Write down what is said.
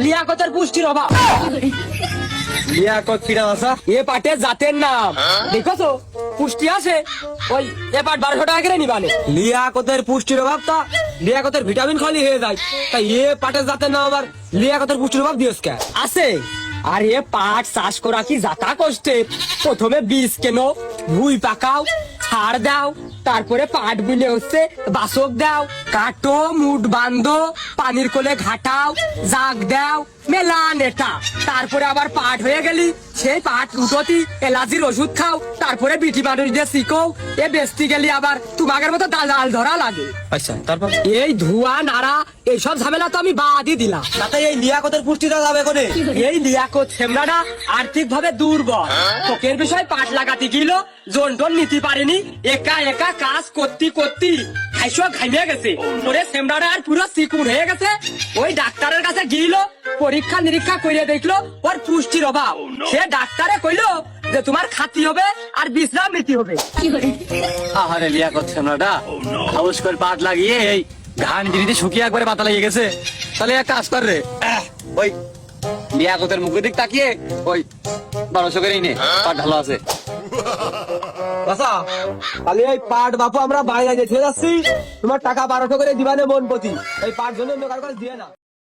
লিয়াকতের পুষ্টির অভাব। লিয়াকত কিনা আসা এ পাটে জাতের নাম দেখছো, পুষ্টি আছে। ওই এ পাট 1200 টাকা করে নিবানে। লিয়াকতের পুষ্টির অভাব, তা লিয়াকতের ভিটামিন খালি হয়ে যায়, তাই এ পাটের জাতের নাম আবার লিয়াকতের পুষ্টির অভাব দিয়েছ কে? আছে। আর এ পাট চাষ করা কি যাতা কষ্টের। প্রথমে বীজ কেনো, ভুই পাকাও, ছাড় দাও, তারপরে পাট বুনে হচ্ছে বাসক দাও, কাটো, মুঠ বান্ধো, পানির কোলে ঘাটাও, জাগ দাও, মেলা নেটা। তারপরে আবার পাট হয়ে গেলি সেই পাট উঠতি এলার্জির ওষুধ খাও, তারপরে বিটি মানুষ দিয়ে শিখো। এ বেচতে গেলি আবার তোমাদের মতো ডাল ধরা লাগে। আচ্ছা, তারপর এই ধোয়া নাড়া এইসব ঝামেলা তো আমি বাদই দিলাম। তাতে এই লিয়াকতের পুষ্টিটা যাবে কোনে? এই লিয়াকত ছেমড়াটা আর্থিক ভাবে দুর্বল। তোকের বিষয় পাট লাগাতে গিল, জোন টোন নিতে পারেনি, একা একা কাজ করতে খাইছো ঘামিয়ে গেছে। ওরে ছেমড়াটা আর পুরো চিকুন হয়ে গেছে। ওই ডাক্তারের কাছে গিল, পরীক্ষা নিরীক্ষা করে দেখলো ওর পুষ্টির অভাব। সে ডাক্তারে কইলো যে তোমার খাতি হবে আর বিশ্রাম নিতে হবে। আহারে লিয়াকত ছেমড়াটা হাউস করে পাট লাগিয়ে এই ঘান গিরিতে শুকিয়ে একবারে পাতা লেগে গেছে। তাহলে এক কাজ কর রে, ওই লিয়াকতের মুখের দিক তাকিয়ে ওই 1200 করেই নে, পাট ভালো আছে। আচ্ছা, তাহলে এই পাট বাপু আমরা বাইরে যেতে যাচ্ছি, তোমার টাকা 1200 করে দিবানে মন প্রতি। এই পাট জন্য অন্য কারো কাছে দিয়ে না।